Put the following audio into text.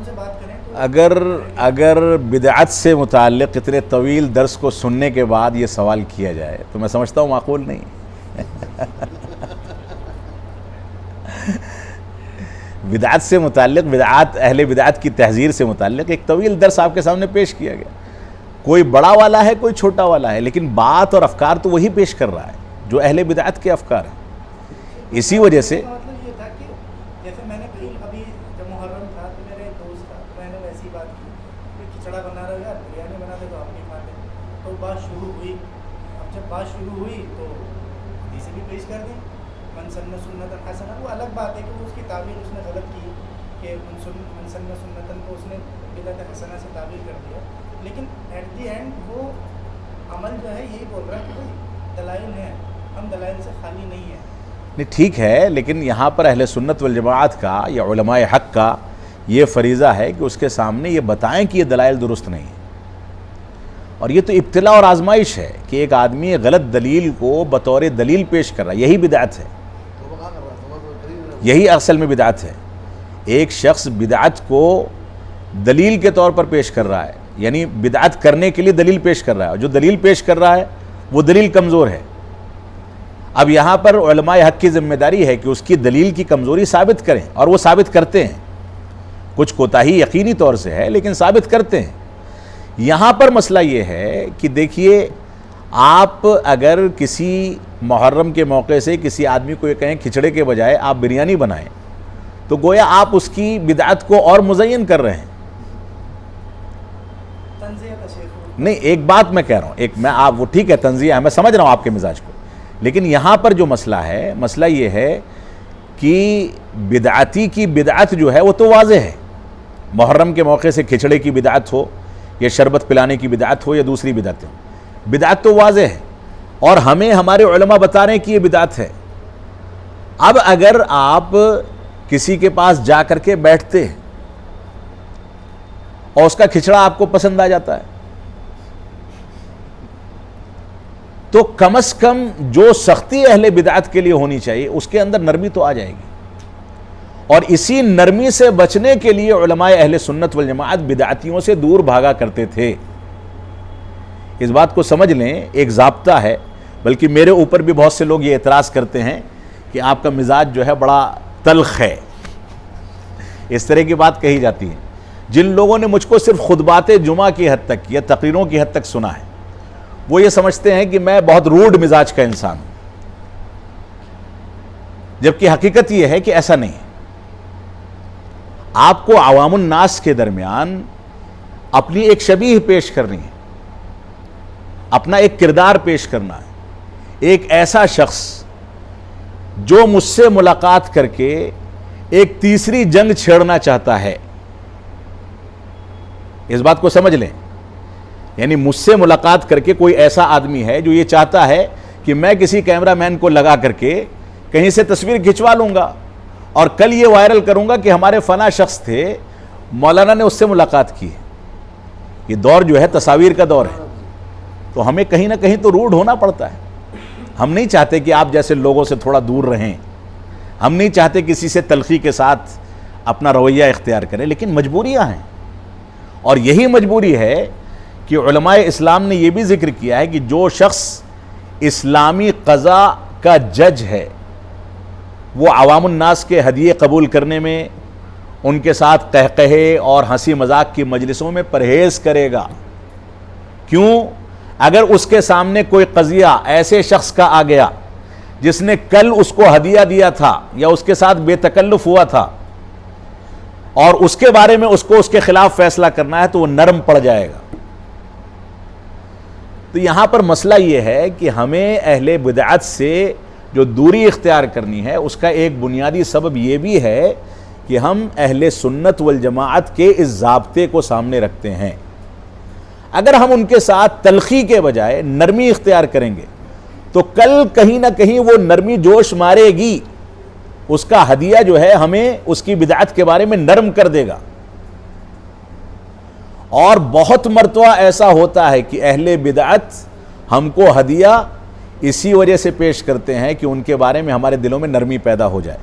محرم سے بات کریں تو اگر بدعت سے متعلق اتنے طویل درس کو سننے کے بعد یہ سوال کیا جائے تو میں سمجھتا ہوں معقول نہیں. بدعت سے متعلق، بدعات، اہل بدعت کی تحذیر سے متعلق ایک طویل درس آپ کے سامنے پیش کیا گیا. کوئی بڑا والا ہے، کوئی چھوٹا والا ہے، لیکن بات اور افکار تو وہی پیش کر رہا ہے جو اہل بدعت کے افکار ہیں. اسی وجہ سے مطلب یہ تھا کہ جیسے میں نے کہیں ابھی جب محرم تھا تو میرے ایک دوست تھا، میں نے ویسی بات کی کہ کھچڑا بنا رہا ہے، بریانی بنا دے تو آپ نہیں کھاتے. تو بات شروع ہوئی. اب جب بات شروع ہوئی تو حدیثیں بھی پیش کر دیں، من سن سنت حسنہ. وہ الگ بات ہے کہ وہ اس کی تعبیر اس نے غلط کی کہ من سن سنتن کو اس نے بدعت حسنہ سے تعبیر کر دیا. لیکن ایٹ دی اینڈ وہ عمل جو ہے یہی بول رہا ہے کہ بھائی دلائل ہیں، ہم دلائل سے خالی نہیں ہیں. نہیں ٹھیک ہے، لیکن یہاں پر اہل سنت والجماعت کا یا علماء حق کا یہ فریضہ ہے کہ اس کے سامنے یہ بتائیں کہ یہ دلائل درست نہیں ہیں. اور یہ تو ابتلاء اور آزمائش ہے کہ ایک آدمی غلط دلیل کو بطور دلیل پیش کر رہا ہے. یہی بدعت ہے، یہی اصل میں بدعت ہے. ایک شخص بدعت کو دلیل کے طور پر پیش کر رہا ہے، یعنی بدعت کرنے کے لیے دلیل پیش کر رہا ہے، اور جو دلیل پیش کر رہا ہے وہ دلیل کمزور ہے. اب یہاں پر علماء حق کی ذمہ داری ہے کہ اس کی دلیل کی کمزوری ثابت کریں، اور وہ ثابت کرتے ہیں. کچھ کوتاہی یقینی طور سے ہے لیکن ثابت کرتے ہیں. یہاں پر مسئلہ یہ ہے کہ دیکھیے، آپ اگر کسی محرم کے موقع سے کسی آدمی کو یہ کہیں کھچڑے کے بجائے آپ بریانی بنائیں تو گویا آپ اس کی بدعت کو اور مزین کر رہے ہیں. نہیں، ایک بات میں کہہ رہا ہوں، آپ وہ ٹھیک ہے تنزیہ ہے، میں سمجھ رہا ہوں آپ کے مزاج کو، لیکن یہاں پر جو مسئلہ ہے، مسئلہ یہ ہے کہ بدعتی کی بدعت جو ہے وہ تو واضح ہے. محرم کے موقع سے کھچڑے کی بدعت ہو یا شربت پلانے کی بدعت ہو یا دوسری بدعت ہو، بدعت تو واضح ہے، اور ہمیں ہمارے علماء بتا رہے ہیں کہ یہ بدعت ہے. اب اگر آپ کسی کے پاس جا کر کے بیٹھتے ہیں اور اس کا کھچڑا آپ کو پسند آ جاتا ہے تو کم از کم جو سختی اہل بدعت کے لیے ہونی چاہیے اس کے اندر نرمی تو آ جائے گی. اور اسی نرمی سے بچنے کے لیے علماء اہل سنت والجماعت بدعتیوں سے دور بھاگا کرتے تھے. اس بات کو سمجھ لیں، ایک ضابطہ ہے. بلکہ میرے اوپر بھی بہت سے لوگ یہ اعتراض کرتے ہیں کہ آپ کا مزاج جو ہے بڑا تلخ ہے، اس طرح کی بات کہی جاتی ہے. جن لوگوں نے مجھ کو صرف خطبات جمعہ کی حد تک یا تقریروں کی حد تک سنا ہے وہ یہ سمجھتے ہیں کہ میں بہت روڈ مزاج کا انسان ہوں، جبکہ حقیقت یہ ہے کہ ایسا نہیں ہے. آپ کو عوام الناس کے درمیان اپنی ایک شبیہ پیش کرنی ہے، اپنا ایک کردار پیش کرنا ہے. ایک ایسا شخص جو مجھ سے ملاقات کر کے ایک تیسری جنگ چھیڑنا چاہتا ہے، اس بات کو سمجھ لیں. یعنی مجھ سے ملاقات کر کے کوئی ایسا آدمی ہے جو یہ چاہتا ہے کہ میں کسی کیمرہ مین کو لگا کر کے کہیں سے تصویر کھنچوا لوں گا اور کل یہ وائرل کروں گا کہ ہمارے فلاں شخص تھے، مولانا نے اس سے ملاقات کی. یہ دور جو ہے تصاویر کا دور ہے، تو ہمیں کہیں نہ کہیں تو روڈ ہونا پڑتا ہے. ہم نہیں چاہتے کہ آپ جیسے لوگوں سے تھوڑا دور رہیں، ہم نہیں چاہتے کسی سے تلخی کے ساتھ اپنا رویہ اختیار کریں، لیکن مجبوریاں ہیں. اور یہی مجبوری ہے کہ علماء اسلام نے یہ بھی ذکر کیا ہے کہ جو شخص اسلامی قضاء کا جج ہے وہ عوام الناس کے ہدیے قبول کرنے میں، ان کے ساتھ قہقہے اور ہنسی مذاق کی مجلسوں میں پرہیز کرے گا. کیوں؟ اگر اس کے سامنے کوئی قضیہ ایسے شخص کا آ گیا جس نے کل اس کو ہدیہ دیا تھا یا اس کے ساتھ بے تکلف ہوا تھا اور اس کے بارے میں اس کو اس کے خلاف فیصلہ کرنا ہے تو وہ نرم پڑ جائے گا. تو یہاں پر مسئلہ یہ ہے کہ ہمیں اہل بدعت سے جو دوری اختیار کرنی ہے اس کا ایک بنیادی سبب یہ بھی ہے کہ ہم اہل سنت والجماعت کے اس ضابطے کو سامنے رکھتے ہیں. اگر ہم ان کے ساتھ تلخی کے بجائے نرمی اختیار کریں گے تو کل کہیں نہ کہیں وہ نرمی جوش مارے گی، اس کا ہدیہ جو ہے ہمیں اس کی بدعت کے بارے میں نرم کر دے گا. اور بہت مرتبہ ایسا ہوتا ہے کہ اہل بدعت ہم کو ہدیہ اسی وجہ سے پیش کرتے ہیں کہ ان کے بارے میں ہمارے دلوں میں نرمی پیدا ہو جائے.